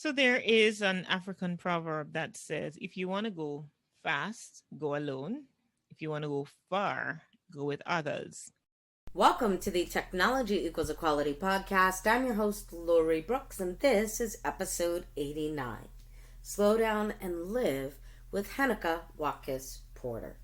So there is an African proverb that says, if you want to go fast, go alone. If you want to go far, go with others. Welcome to the Technology Equals Equality podcast. I'm your host, Lori Brooks, and this is episode 89. Slow Down and Live with Heneka Watkis Porter.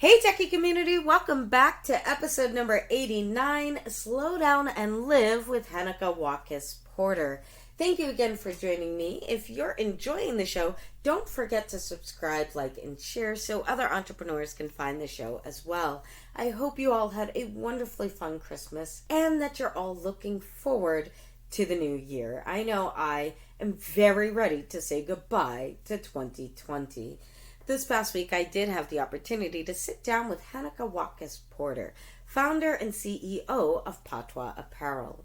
Hey techie community, welcome back to episode number 89, Slow Down and Live with Heneka Watkis Porter. Thank you again for joining me. If you're enjoying the show, don't forget to subscribe, like, and share so other entrepreneurs can find the show as well. I hope you all had a wonderfully fun Christmas and that you're all looking forward to the new year. I know I am very ready to say goodbye to 2020. This past week, I did have the opportunity to sit down with Heneka Watkis Porter, founder and CEO of Patois Apparel.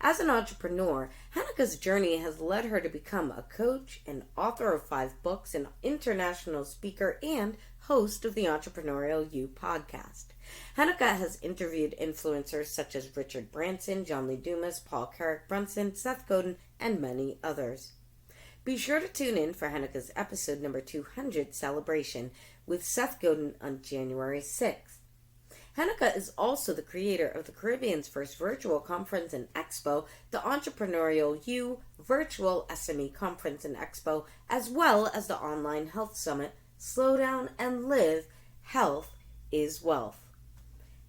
As an entrepreneur, Heneka's journey has led her to become a coach, an author of 5 books, an international speaker, and host of the Entrepreneurial You podcast. Heneka has interviewed influencers such as Richard Branson, John Lee Dumas, Paul Carrick-Brunson, Seth Godin, and many others. Be sure to tune in for Heneka's episode number 200 celebration with Seth Godin on January 6th. Heneka is also the creator of the Caribbean's first virtual conference and expo, the Entrepreneurial You Virtual SME Conference and Expo, as well as the online health summit, Slow Down and Live, Health is Wealth.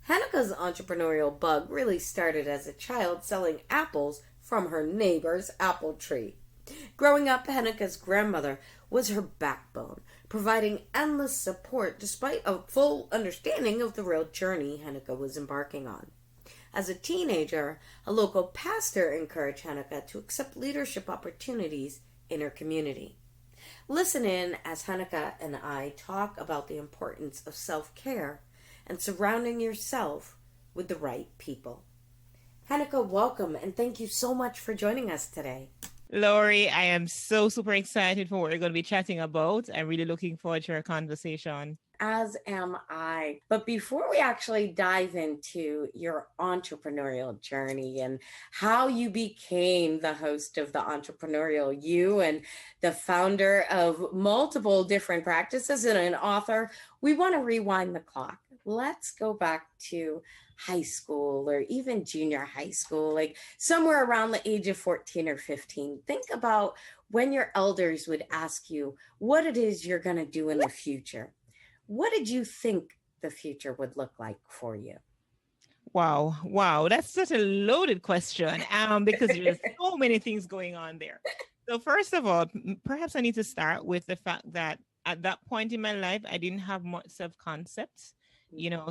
Heneka's entrepreneurial bug really started as a child selling apples from her neighbor's apple tree. Growing up, Heneka's grandmother was her backbone, providing endless support despite a full understanding of the real journey Heneka was embarking on. As a teenager, a local pastor encouraged Heneka to accept leadership opportunities in her community. Listen in as Heneka and I talk about the importance of self-care and surrounding yourself with the right people. Heneka, welcome, and thank you so much for joining us today. Lori, I am so super excited for what we're going to be chatting about. I'm really looking forward to our conversation. As am I. But before we actually dive into your entrepreneurial journey and how you became the host of the Entrepreneurial You and the founder of multiple different practices and an author, we want to rewind the clock. Let's go back to high school or even junior high school, like somewhere around the age of 14 or 15. Think about when your elders would ask you what it is you're going to do in the future. What did you think the future would look like for you? Wow. That's such a loaded question because there's so many things going on there. So first of all, perhaps I need to start with the fact that at that point in my life, I didn't have much self-concept,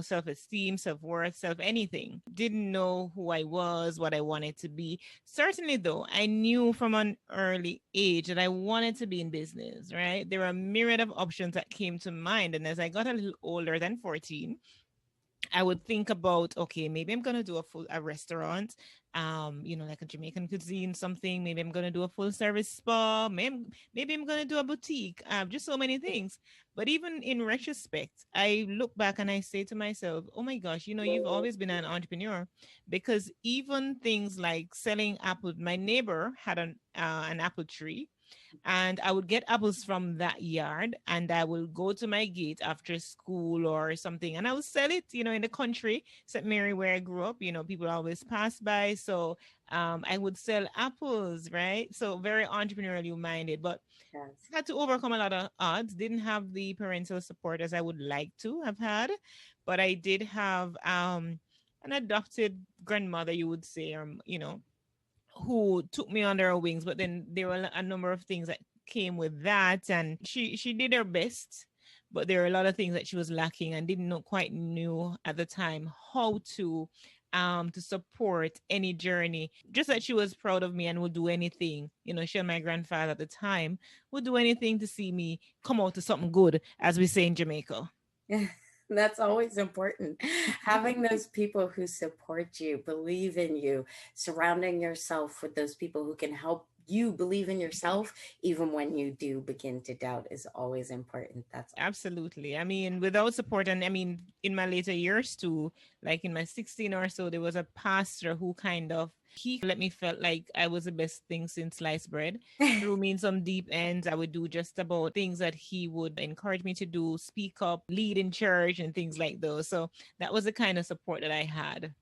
self-esteem, self-worth, self-anything. Didn't know who I was, what I wanted to be. Certainly, though, I knew from an early age that I wanted to be in business, right? There were a myriad of options that came to mind. And as I got a little older than 14, I would think about, okay, maybe I'm gonna do a restaurant, like a Jamaican cuisine, something. Maybe I'm gonna do a full service spa. Maybe I'm gonna do a boutique. Just so many things. But even in retrospect, I look back and I say to myself, oh my gosh, you've always been an entrepreneur, because even things like selling apples. My neighbor had an apple tree, and I would get apples from that yard, and I will go to my gate after school or something, and I would sell it, in the country, St. Mary, where I grew up, people always pass by. So I would sell apples, right? So very entrepreneurially minded, but Yes. had to overcome a lot of odds. Didn't have the parental support as I would like to have had, but I did have an adopted grandmother, you would say, or who took me under her wings. But then there were a number of things that came with that, and she did her best, but there are a lot of things that she was lacking and didn't know quite knew at the time how to support any journey. Just that she was proud of me and would do anything. She and my grandfather at the time would do anything to see me come out to something good, as we say in Jamaica. That's always important. Having those people who support you, believe in you, surrounding yourself with those people who can help you believe in yourself, even when you do begin to doubt, is always important. That's Absolutely. I mean, without support, and I mean, in my later years too, like in my 16 or so, there was a pastor who kind of he let me felt like I was the best thing since sliced bread. Threw me in some deep ends. I would do just about things that he would encourage me to do, speak up, lead in church, and things like those. So that was the kind of support that I had.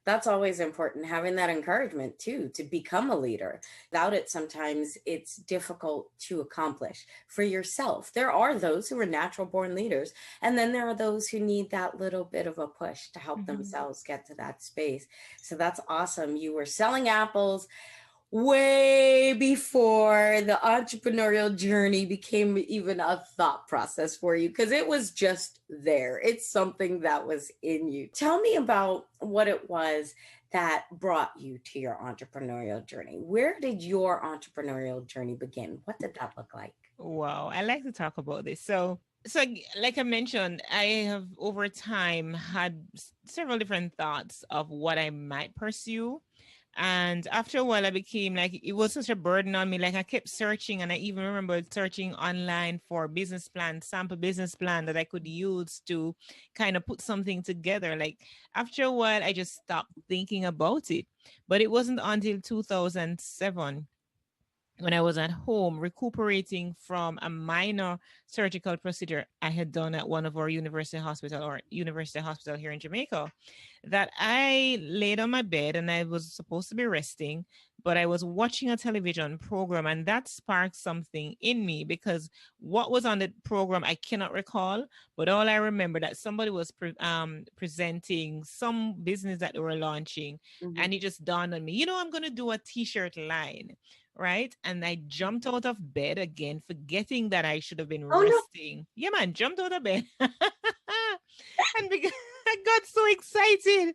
That's always important, having that encouragement too, to become a leader. Without it, sometimes it's difficult to accomplish for yourself. There are those who are natural born leaders, and then there are those who need that little bit of a push to help Mhm. themselves get to that space. So that's awesome. You were selling apples way before the entrepreneurial journey became even a thought process for you, because it was just there. It's something that was in you. Tell me about what it was that brought you to your entrepreneurial journey. Where did your entrepreneurial journey begin? What did that look like? Wow, I like to talk about this. So like I mentioned, I have over time had several different thoughts of what I might pursue. And after a while, I became like, it was such a burden on me. Like I kept searching, and I even remember searching online for business plan, sample business plan that I could use to kind of put something together. Like after a while, I just stopped thinking about it. But it wasn't until 2007 when I was at home recuperating from a minor surgical procedure I had done at one of our university hospital here in Jamaica, that I laid on my bed and I was supposed to be resting, but I was watching a television program, and that sparked something in me because what was on the program I cannot recall, but all I remember that somebody was presenting some business that they were launching, Mhm. and it just dawned on me, I'm going to do a t-shirt line, right? And I jumped out of bed again, forgetting that I should have been Oh no. resting. Yeah, man, jumped out of bed and began, I got so excited.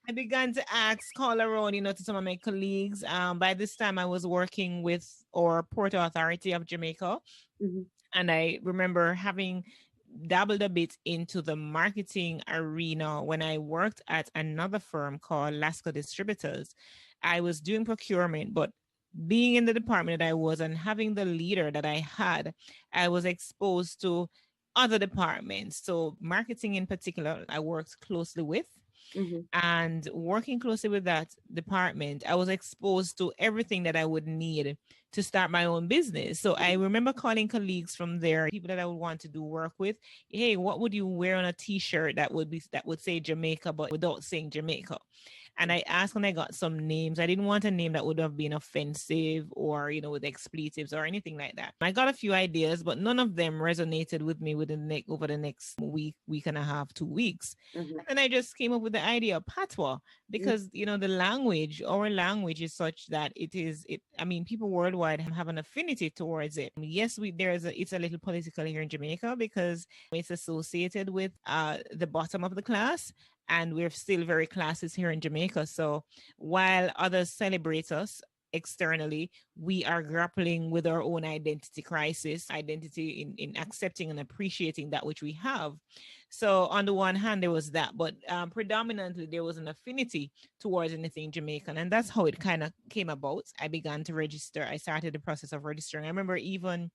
I began to ask, call around, to some of my colleagues. By this time, I was working with our Port Authority of Jamaica, Mhm. and I remember having dabbled a bit into the marketing arena when I worked at another firm called Lasco Distributors. I was doing procurement, but being in the department that I was and having the leader that I had, I was exposed to other departments. So, marketing in particular, I worked closely with. Mhm. And working closely with that department, I was exposed to everything that I would need to start my own business. So I remember calling colleagues from there, people that I would want to do work with. Hey, what would you wear on a t-shirt that would say Jamaica, but without saying Jamaica? And I asked, and I got some names. I didn't want a name that would have been offensive or, with expletives or anything like that. I got a few ideas, but none of them resonated with me over the next week and a half, 2 weeks. Mhm. And then I just came up with the idea of patois because, our language is such that I mean, people worldwide have an affinity towards it. Yes, it's a little political here in Jamaica because it's associated with the bottom of the class, and we're still very classes here in Jamaica. So while others celebrate us externally, we are grappling with our own identity crisis, identity in accepting and appreciating that which we have. So on the one hand, there was that, but predominantly there was an affinity towards anything Jamaican, and that's how it kind of came about. I began to register. I started the process of registering. I remember even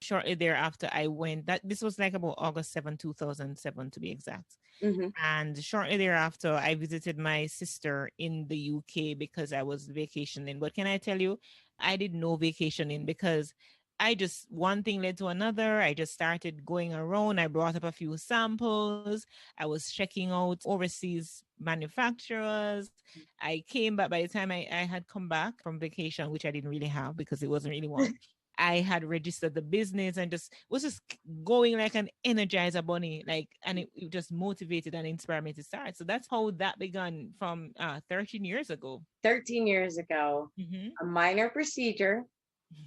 shortly thereafter, I went. That this was like about August 2007 to be exact. Mhm. And shortly thereafter, I visited my sister in the UK because I was vacationing. But can I tell you, I did no vacationing because I just, one thing led to another. I just started going around. I brought up a few samples. I was checking out overseas manufacturers. I came back by the time I had come back from vacation, which I didn't really have because it wasn't really one. I had registered the business and just was just going like an energizer bunny, like, and it just motivated and inspired me to start. So that's how that began from 13 years ago. 13 years ago, Hmm. a minor procedure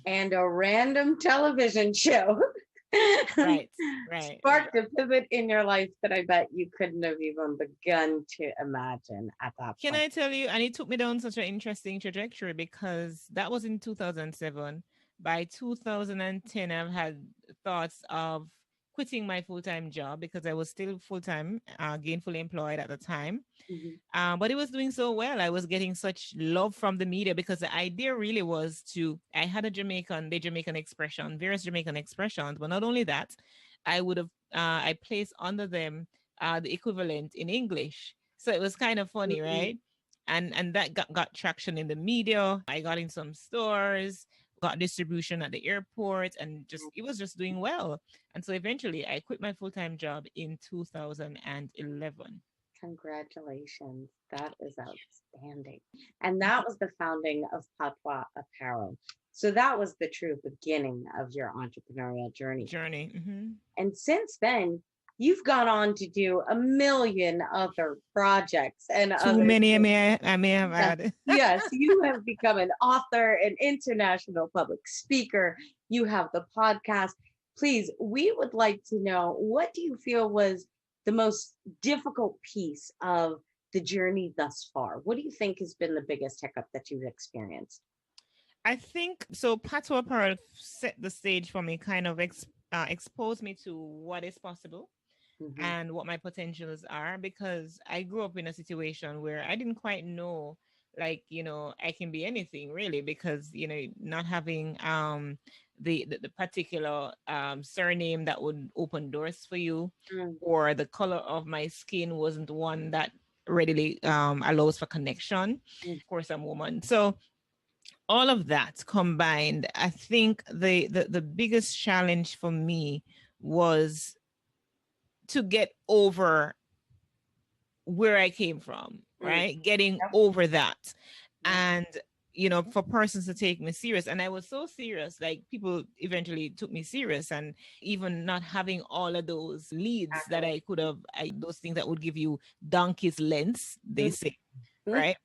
and a random television show Right, right, right. sparked a pivot in your life that I bet you couldn't have even begun to imagine at that Can point. I tell you? And it took me down such an interesting trajectory because that was in 2007. By 2010, I've had thoughts of quitting my full-time job because I was still full-time, gainfully employed at the time. Mhm. But it was doing so well. I was getting such love from the media because the idea really was I had the Jamaican expression, various Jamaican expressions, but not only that, I placed under them the equivalent in English. So it was kind of funny, Mhm. right? And that got traction in the media. I got in some stores, got distribution at the airport, and it was just doing well. And so eventually I quit my full-time job in 2011. Congratulations. That is outstanding. And that was the founding of Patois Apparel. So that was the true beginning of your entrepreneurial journey. Journey. And since then, you've gone on to do a million other projects and Too other many things. I may have Yes, had. yes, you have become an author, an international public speaker. You have the podcast. Please, we would like to know, what do you feel was the most difficult piece of the journey thus far? What do you think has been the biggest hiccup that you've experienced? I think so. Patois Pearl set the stage for me, kind of exposed me to what is possible Hmm. and what my potentials are, because I grew up in a situation where I didn't quite know, like, I can be anything really, because, not having the particular surname that would open doors for you, or the color of my skin wasn't one that readily allows for connection. Mm-hmm. Of course, I'm a woman. So all of that combined, I think the biggest challenge for me was to get over where I came from, right? Getting Yep. over that. Yep. And, for persons to take me serious. And I was so serious, like people eventually took me serious, and even not having all of those leads that Exactly. I could have, those things that would give you donkey's lengths, they say, Mhm. right?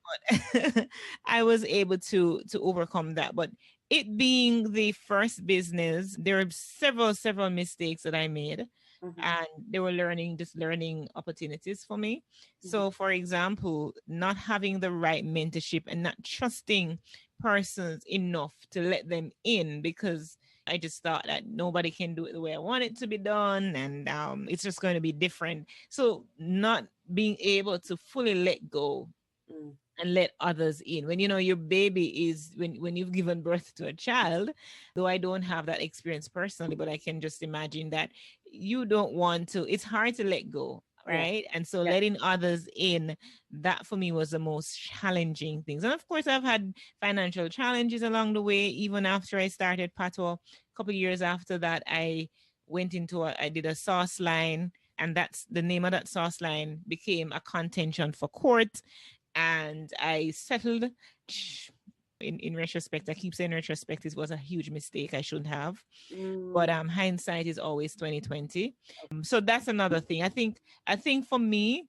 But I was able to overcome that. But it being the first business, there were several mistakes that I made, Mhm. and they were learning opportunities for me. Mhm. So for example, not having the right mentorship and not trusting persons enough to let them in, because I just thought that nobody can do it the way I want it to be done, and it's just going to be different. So not being able to fully let go Mm. and let others in when your baby is, when you've given birth to a child. Though I don't have that experience personally, but I can just imagine that you don't want to, it's hard to let go, Yeah. right? And so Yeah. letting others in, that for me was the most challenging things. And of course I've had financial challenges along the way. Even after I started Pato, a couple of years after that, I did a sauce line, and that's the name of that sauce line became a contention for court, and I settled. In retrospect, I keep saying retrospect, it was a huge mistake. I shouldn't have. But Mm. hindsight is always 2020. So that's another thing. I think for me,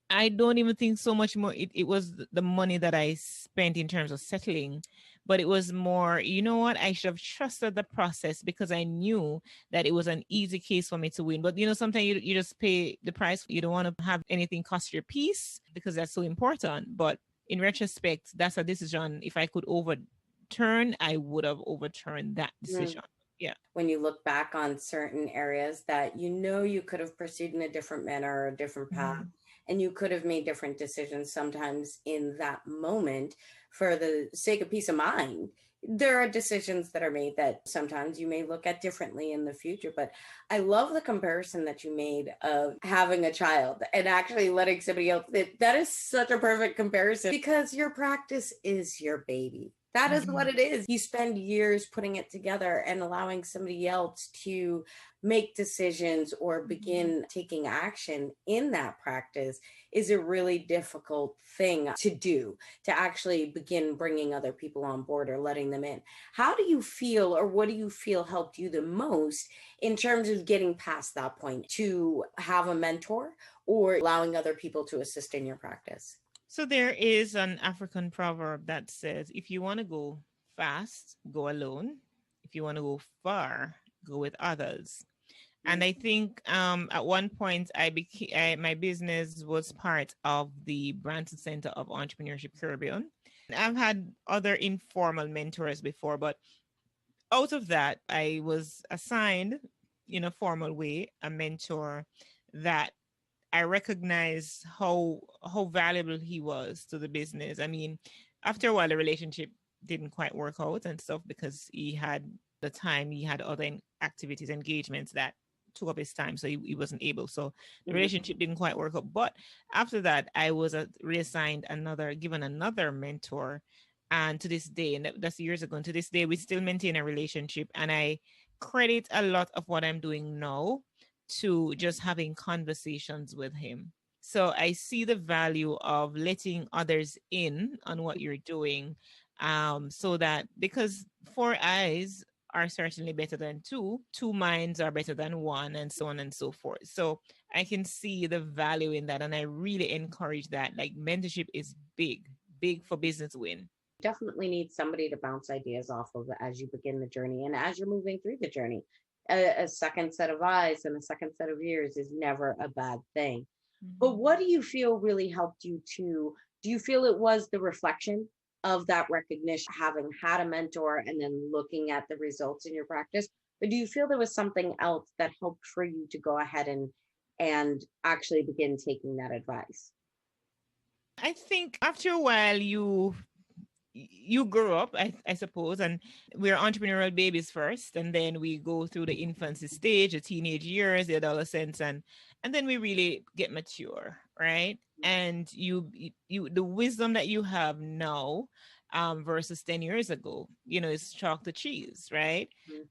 I don't even think so much more. It was the money that I spent in terms of settling, but it was more, you know what? I should have trusted the process, because I knew that it was an easy case for me to win. But sometimes you just pay the price. You don't want to have anything cost your peace, because that's so important. But in retrospect, that's a decision. If I could overturn, I would have overturned that Mm. decision. Yeah. When you look back on certain areas that you could have proceeded in a different manner or a different path, Mhm. and you could have made different decisions sometimes in that moment for the sake of peace of mind. There are decisions that are made that sometimes you may look at differently in the future. But I love the comparison that you made of having a child and actually letting somebody else. That is such a perfect comparison, because your practice is your baby. That is what Mhm. it is. You spend years putting it together, and allowing somebody else to make decisions or Mhm. begin taking action in that practice is a really difficult thing to do, to actually begin bringing other people on board or letting them in. How do you feel, or what do you feel helped you the most in terms of getting past that point to have a mentor or allowing other people to assist in your practice? So there is an African proverb that says, if you want to go fast, go alone. If you want to go far, go with others. And I think at one point my business was part of the Branson Center of Entrepreneurship Caribbean. I've had other informal mentors before, but out of that, I was assigned in a formal way, a mentor that I recognize how valuable he was to the business. I mean, after a while, the relationship didn't quite work out and stuff because he had other activities, engagements that took up his time, so he wasn't able. So the Mhm. relationship didn't quite work out. But after that, I was reassigned given another mentor, and to this day, and that's years ago. And to this day, we still maintain a relationship, and I credit a lot of what I'm doing now to just having conversations with him. So I see the value of letting others in on what you're doing, so that because four eyes are certainly better than two minds are better than one, and so on and so forth. So I can see the value in that, and I really encourage that. Like mentorship is big, big for business win. Definitely need somebody to bounce ideas off of as you begin the journey and as you're moving through the journey. A second set of eyes and a second set of ears is never a bad thing. But what do you feel really helped you to? Do you feel it was the reflection of that recognition, having had a mentor and then looking at the results in your practice? Or do you feel there was something else that helped for you to go ahead and actually begin taking that advice? I think after a while you grow up, I suppose, and we're entrepreneurial babies first, and then we go through the infancy stage, the teenage years, the adolescence, and then we really get mature, right? And the wisdom that you have now, versus 10 years ago, is chalk to cheese, right? Mhm.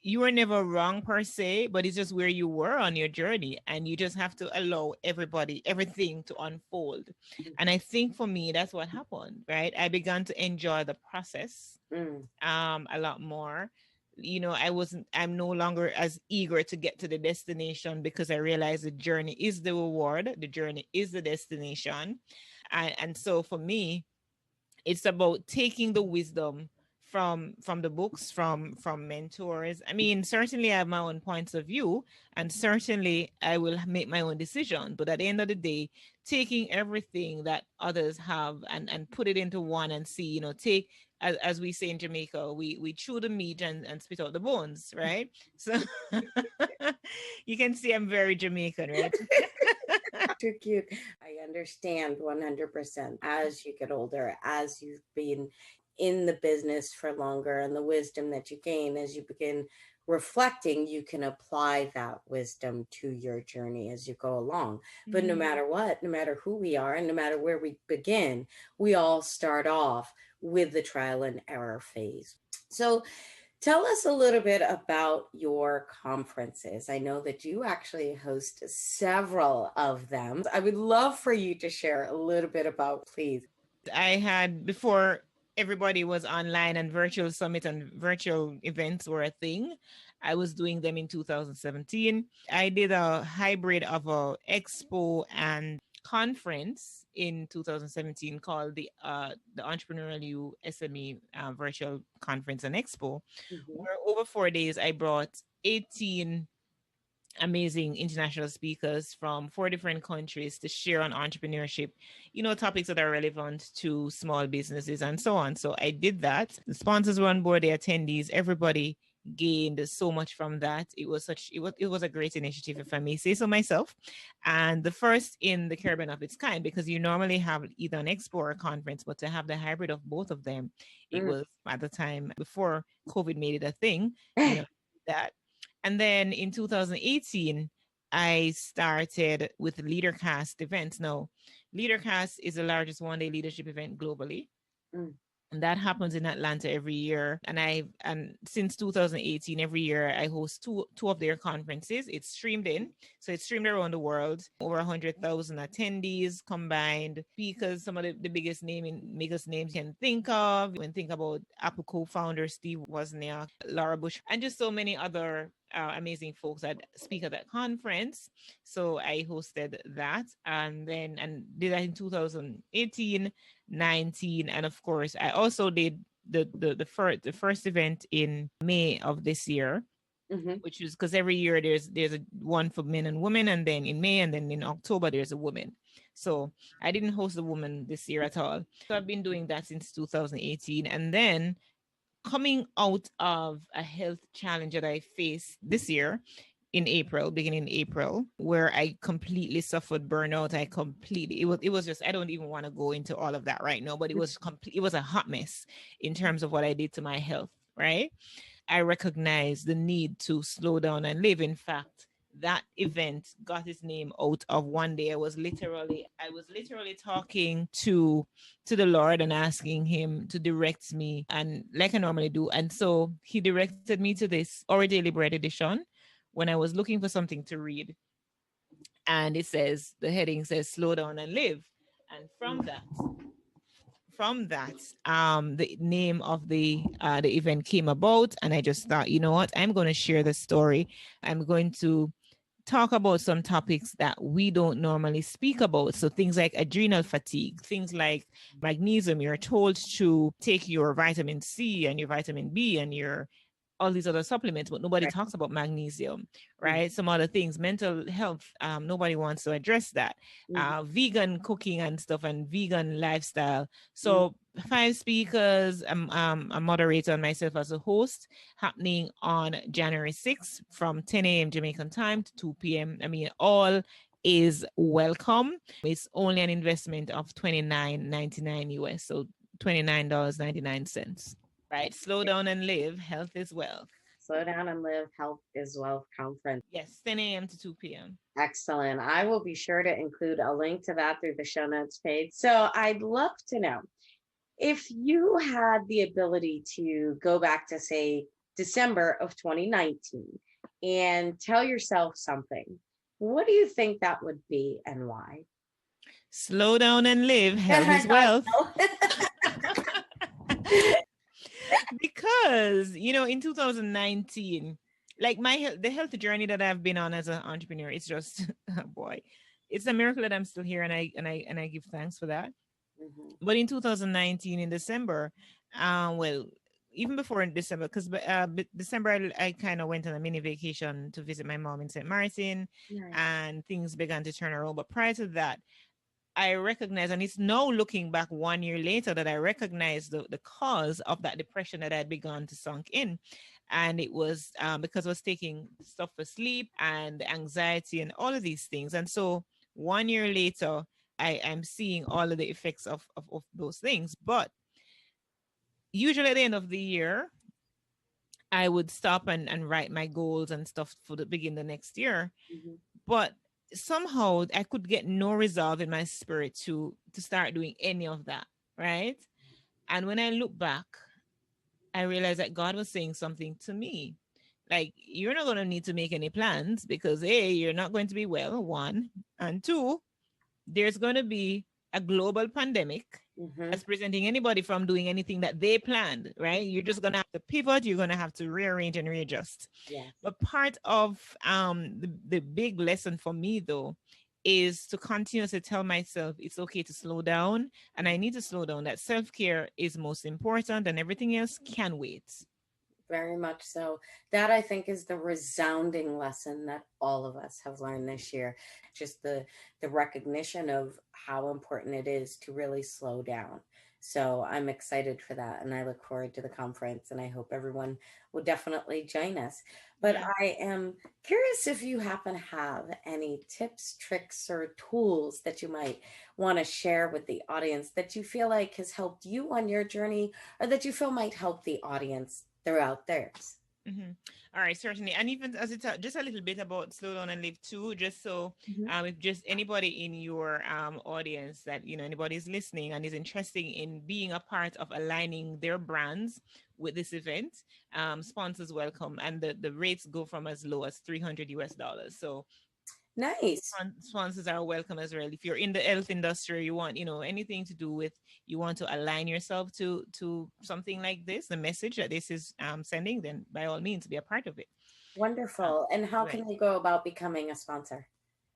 You were never wrong per se, but it's just where you were on your journey, and you just have to allow everything to unfold. And I think for me, that's what happened, right? I began to enjoy the process Mm. a lot more. I'm no longer as eager to get to the destination, because I realize the journey is the reward, the journey is the destination. And so for me, it's about taking the wisdom from the books, from mentors. I mean, certainly I have my own points of view, and certainly I will make my own decision, but at the end of the day, taking everything that others have and put it into one, and see, take, as we say in Jamaica, we chew the meat and spit out the bones, right? So you can see I'm very Jamaican, right? Too cute. I understand 100%. As you get older, as you've been in the business for longer, and the wisdom that you gain as you begin reflecting, you can apply that wisdom to your journey as you go along. But no matter what, no matter who we are, and no matter where we begin, we all start off with the trial and error phase. So, tell us a little bit about your conferences. I know that you actually host several of them. I would love for you to share a little bit about, please. I had before everybody was online and virtual summit and virtual events were a thing. I was doing them in 2017. I did a hybrid of a expo and conference in 2017 called the Entrepreneurial U SME virtual conference and expo, Mhm. where over 4 days I brought 18 amazing international speakers from 4 different countries to share on entrepreneurship, topics that are relevant to small businesses and so on. So I did that. The sponsors were on board, the attendees, everybody gained so much from that. It was a great initiative, if I may say so myself, and the first in the Caribbean of its kind, because you normally have either an expo or a conference, but to have the hybrid of both of them, it Mm. was at the time before COVID made it a thing, that. And then in 2018, I started with LeaderCast events. Now, LeaderCast is the largest one-day leadership event globally. Mm. And that happens in Atlanta every year. And since 2018, every year I host two of their conferences. It's streamed in. So it's streamed around the world. Over 100,000 attendees combined. Speakers, some of the biggest biggest names you can think of. When think about Apple co-founder Steve Wozniak, Laura Bush, and just so many other amazing folks that speak at that conference. So I hosted that, and did that in 2018, 19, and of course I also did the first event in May of this year, Mhm. which is because every year there's a one for men and women, and then in May and then in October there's a woman. So I didn't host a woman this year at all. So I've been doing that since 2018, and then coming out of a health challenge that I faced this year, in April, beginning April, where I completely suffered burnout. It was just, I don't even want to go into all of that right now, but it was a hot mess in terms of what I did to my health, right? I recognized the need to slow down and live. In fact, that event got its name out of one day. I was literally talking to the Lord and asking him to direct me, and like I normally do. And so he directed me to this Our Daily Bread edition when I was looking for something to read. And the heading says slow down and live. And from that, the name of the event came about, and I just thought, you know what, I'm going to share the story. I'm going to talk about some topics that we don't normally speak about. So things like adrenal fatigue, things like magnesium. You're told to take your vitamin C and your vitamin B and your all these other supplements, but nobody Right. talks about magnesium, right? Some other things, mental health, nobody wants to address that. Vegan cooking and stuff, and vegan lifestyle. So 5 speakers, a moderator and myself as a host, happening on January 6th from 10 a.m. Jamaican time to 2 p.m. I mean, all is welcome. It's only an investment of $29.99 US, so $29.99. Right. Slow down and live. Health is wealth. Slow Down and Live, Health is Wealth conference. Yes, 10 a.m. to 2 p.m. Excellent. I will be sure to include a link to that through the show notes page. So I'd love to know if you had the ability to go back to, say, December of 2019 and tell yourself something, what do you think that would be and why? Slow down and live. Health is wealth. Because, in 2019, like the health journey that I've been on as an entrepreneur, it's just, boy, it's a miracle that I'm still here, and I give thanks for that. But in 2019, in December, well, even before in December, because December I kind of went on a mini vacation to visit my mom in St. Martin, and things began to turn around. But prior to that, I recognize, and it's now looking back 1 year later, that I recognize the cause of that depression that had begun to sunk in. And it was because I was taking stuff for sleep and anxiety and all of these things. And so 1 year later, I'm seeing all of the effects of those things. But usually at the end of the year, I would stop and write my goals and stuff for the begin the next year. But somehow I could get no resolve in my spirit to start doing any of that, right? And when I look back, I realized that God was saying something to me. Like, you're not going to need to make any plans because A, you're not going to be well, one, and two, there's going to be a global pandemic that's preventing anybody from doing anything that they planned, right? You're just going to have to pivot. You're going to have to rearrange and readjust. But part of the big lesson for me, though, is to continuously tell myself it's okay to slow down, and I need to slow down. That self-care is most important, and everything else can wait. Very much so. That, I think, is the resounding lesson that all of us have learned this year. Just the recognition of how important it is to really slow down. So I'm excited for that, and I look forward to the conference, and I hope everyone will definitely join us. But I am curious if you happen to have any tips, tricks, or tools that you might want to share with the audience that you feel like has helped you on your journey, or that you feel might help the audience throughout theirs. All right, certainly. And even as it's just a little bit about slow down and live too, just so if just anybody in your audience that, anybody is listening and is interested in being a part of aligning their brands with this event, sponsors welcome. And the rates go from as low as $300 US. So nice. Sponsors are welcome as well. If you're in the health industry, you want, anything to do with, you want to align yourself to something like this, the message that this is sending, then by all means be a part of it. Wonderful. And how can they go about becoming a sponsor?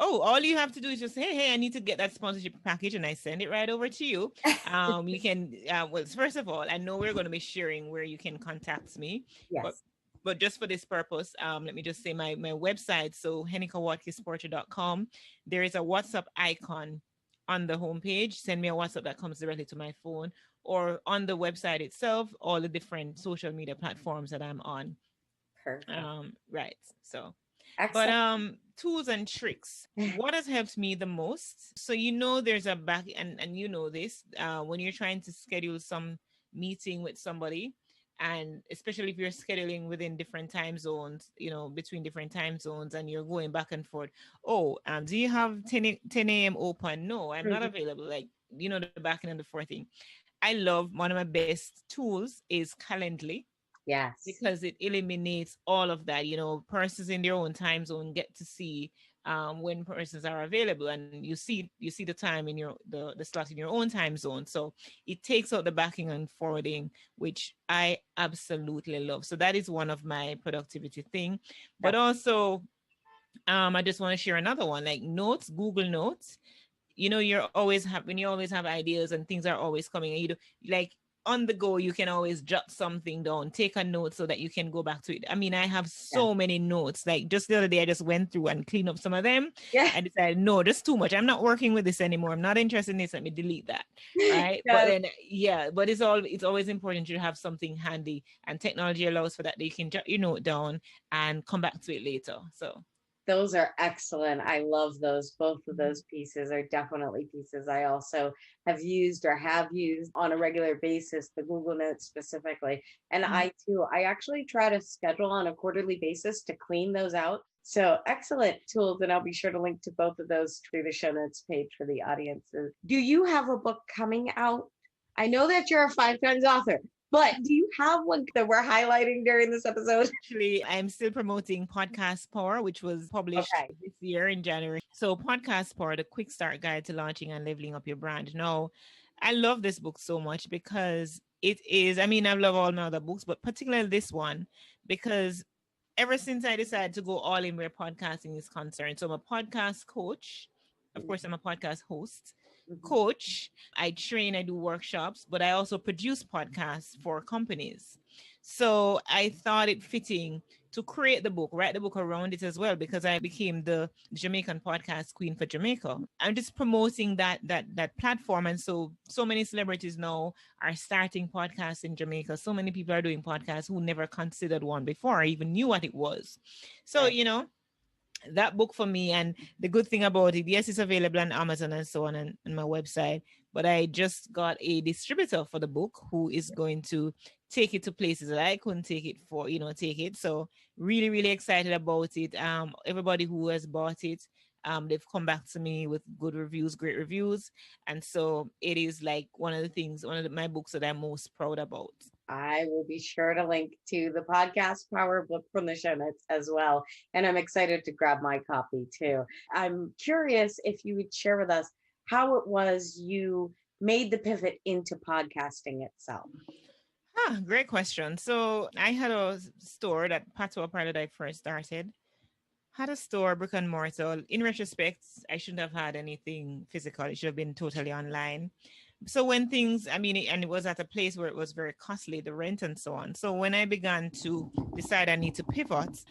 Oh, all you have to do is just say, hey, I need to get that sponsorship package, and I send it right over to you. You can, well, first of all, I know we're going to be sharing where you can contact me. Yes. But just for this purpose, let me just say my website. So henekawatkisporter.com. There is a WhatsApp icon on the homepage. Send me a WhatsApp that comes directly to my phone, or on the website itself, all the different social media platforms that I'm on. Perfect. Right. So But Excellent. tools and tricks. What has helped me the most? So there's a back and this when you're trying to schedule some meeting with somebody, and especially if you're scheduling within different time zones, between different time zones, and you're going back and forth. Oh, do you have 10 a.m. open? No, I'm not Mhm. available. Like, the back end and the forth thing. I love one of my best tools is Calendly, Yes. because it eliminates all of that. Persons in their own time zone get to see when persons are available, and you see the time in the slot in your own time zone. So it takes out the backing and forwarding, which I absolutely love. So that is one of my productivity thing. But Yep. also, I just want to share another one, like notes, Google Notes. When you always have ideas and things are always coming, and like on the go, you can always jot something down, take a note so that you can go back to it. I mean, I have Yeah. so many notes. Like just the other day, I just went through and cleaned up some of them. Yeah. I decided, no, that's too much. I'm not working with this anymore. I'm not interested in this. Let me delete that. Right. But Yes. then, yeah, but it's always important to have something handy, and technology allows for that. You can jot your note down and come back to it later. So Those are excellent. I love those. Both of those pieces are definitely pieces I also have used on a regular basis, the Google Notes specifically. And mhm. I too, I actually try to schedule on a quarterly basis to clean those out. So excellent tools. And I'll be sure to link to both of those through the show notes page for the audiences. Do you have a book coming out? I know that you're a 5 times author, but do you have one that we're highlighting during this episode? Actually, I'm still promoting Podcast Power, which was published Okay. this year in January. So, Podcast Power, the quick start guide to launching and leveling up your brand. Now, I love this book so much because it is, I mean, I love all my other books, but particularly this one, because ever since I decided to go all in where podcasting is concerned, so I'm a podcast coach. Of course, I'm a podcast host, Mhm. coach. I train, I do workshops, but I also produce podcasts for companies. So I thought it fitting to create the book, write the book around it as well, because I became the Jamaican podcast queen for Jamaica. I'm just promoting that platform, and so many celebrities now are starting podcasts in Jamaica. So many people are doing podcasts who never considered one before, or even knew what it was. So Right. that book for me. And the good thing about it, yes, it's available on Amazon and so on, and my website, but I just got a distributor for the book who is going to take it to places that I couldn't take it for, take it. So really, really excited about it. Everybody who has bought it, they've come back to me with good reviews, great reviews. And so it is like my books that I'm most proud about. I will be sure to link to the podcast Power book from the show notes as well. And I'm excited to grab my copy too. I'm curious if you would share with us how it was you made the pivot into podcasting itself. Great question. So I had a store, that Patois part that I first started. Had a store, brick and mortar. In retrospect, I shouldn't have had anything physical. It should have been totally online. So when and it was at a place where it was very costly, the rent and so on. So when I began to decide I need to pivot,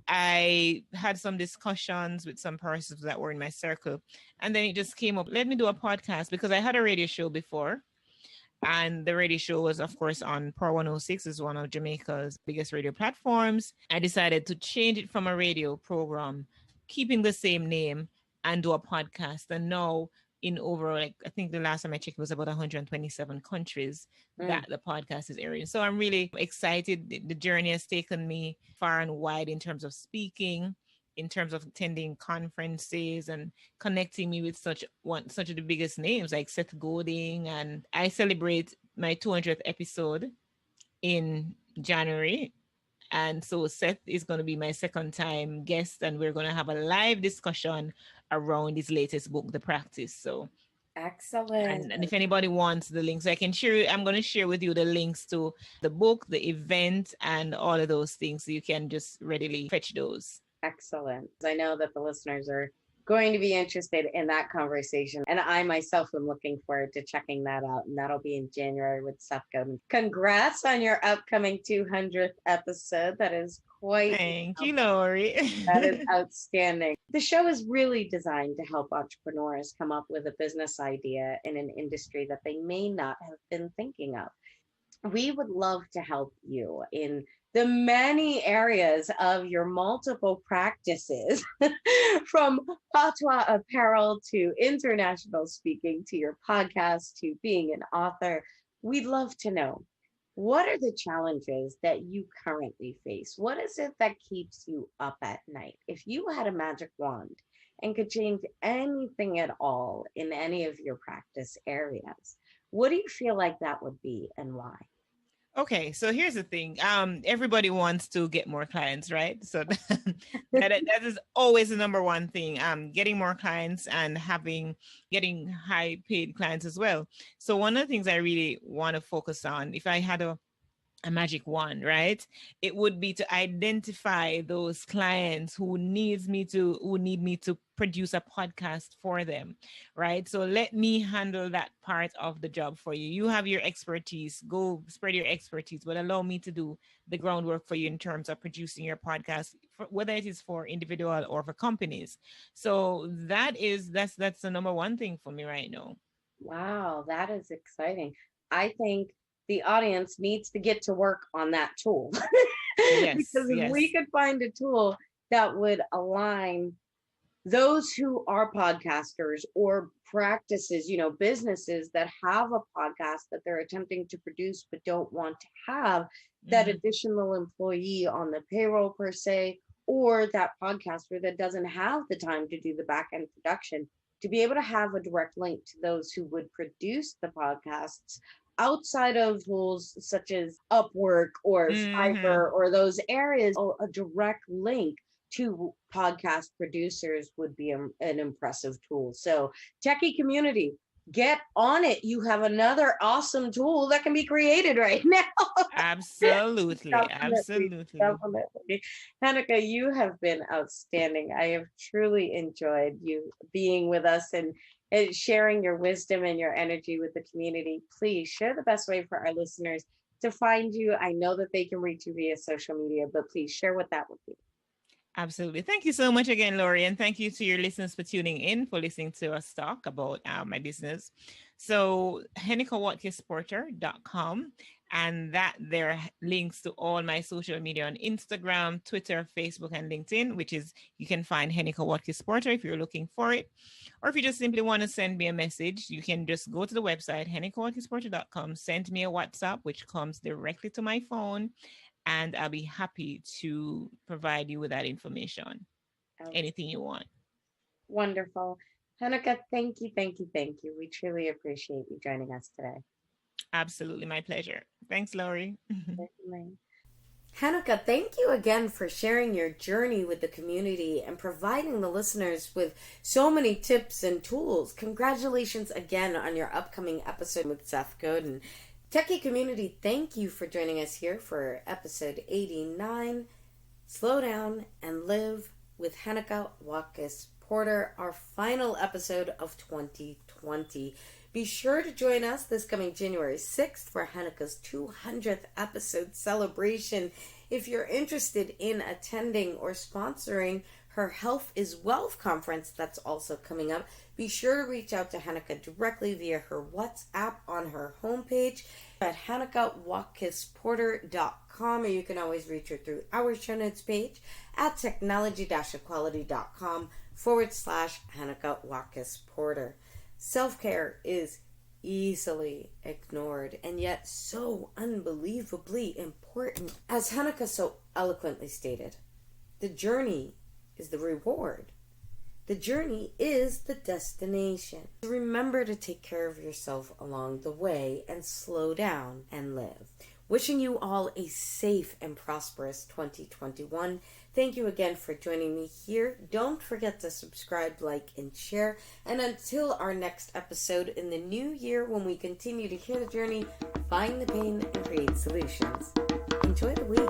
I had some discussions with some persons that were in my circle. And then it just came up, let me do a podcast, because I had a radio show before. And the radio show was, of course, on Power 106, is one of Jamaica's biggest radio platforms. I decided to change it from a radio program, keeping the same name, and do a podcast. And now, in over, like, I think the last time I checked, it was about 127 countries Mm. that the podcast is airing. So I'm really excited. The journey has taken me far and wide in terms of speaking, in terms of attending conferences, and connecting me with such of the biggest names like Seth Godin. And I celebrate my 200th episode in January. And so Seth is going to be my second time guest, and we're going to have a live discussion around his latest book, The Practice. So, Excellent. and if anybody wants the links, I'm going to share with you the links to the book, the event, and all of those things. So you can just readily fetch those. Excellent. I know that the listeners are going to be interested in that conversation. And I myself am looking forward to checking that out. And that'll be in January with Seth Godin. Congrats on your upcoming 200th episode. That is quite, Thank you, Lori. that is outstanding. The show is really designed to help entrepreneurs come up with a business idea in an industry that they may not have been thinking of. We would love to help you in the many areas of your multiple practices, from patois apparel to international speaking to your podcast to being an author. We'd love to know, what are the challenges that you currently face? What is it that keeps you up at night? If you had a magic wand and could change anything at all in any of your practice areas, what do you feel like that would be and why? Okay, so here's the thing. Everybody wants to get more clients, right? So that is always the number one thing. Getting more clients and getting high paid clients as well. So one of the things I really want to focus on, if I had a magic wand, right? It would be to identify those clients who need me to produce a podcast for them, right? So let me handle that part of the job for you. You have your expertise, go spread your expertise, but allow me to do the groundwork for you in terms of producing your podcast, whether it is for individual or for companies. So that's the number one thing for me right now. Wow, that is exciting. I think the audience needs to get to work on that tool. Yes, Because if yes. we could find a tool that would align those who are podcasters or practices, businesses that have a podcast that they're attempting to produce but don't want to have that Mhm. additional employee on the payroll per se, or that podcaster that doesn't have the time to do the back end production, to be able to have a direct link to those who would produce the podcasts outside of tools such as Upwork or Mhm. Fiverr or those areas, a direct link to podcast producers would be an impressive tool. So, techie community, get on it. You have another awesome tool that can be created right now. Absolutely, Definitely, absolutely. definitely. Heneka, you have been outstanding. I have truly enjoyed you being with us and sharing your wisdom and your energy with the community. Please share the best way for our listeners to find you. I know that they can reach you via social media, but please share what that would be. Absolutely. Thank you so much again, Lori. And thank you to your listeners for tuning in, for listening to us talk about my business. So, henekawatkisporter.com. And that there links to all my social media on Instagram, Twitter, Facebook, and LinkedIn, which is you can find Heneka Watkis Porter if you're looking for it. Or if you just simply want to send me a message, you can just go to the website, henekawatkisporter.com, send me a WhatsApp, which comes directly to my phone, and I'll be happy to provide you with that information. Oh, Anything you want. wonderful. Heneka, thank you, thank you, thank you. We truly appreciate you joining us today. Absolutely, my pleasure. Thanks, Lori. Certainly. Heneka, thank you again for sharing your journey with the community and providing the listeners with so many tips and tools. Congratulations again on your upcoming episode with Seth Godin. Techie community, thank you for joining us here for episode 89, Slow Down and Live with Heneka Watkis Porter, our final episode of 2020. Be sure to join us this coming January 6th for Heneka's 200th episode celebration. If you're interested in attending or sponsoring her Health is Wealth conference that's also coming up, be sure to reach out to Heneka directly via her WhatsApp on her homepage at henekawatkisporter.com, or you can always reach her through our show notes page at technology-equality.com/Heneka Watkis Porter. Self-care is easily ignored and yet so unbelievably important. As Heneka so eloquently stated, the journey is the reward. The journey is the destination. Remember to take care of yourself along the way and slow down and live. Wishing you all a safe and prosperous 2021. Thank you again for joining me here. Don't forget to subscribe, like, and share. And until our next episode in the new year, when we continue to hear the journey, find the pain, and create solutions. Enjoy the week.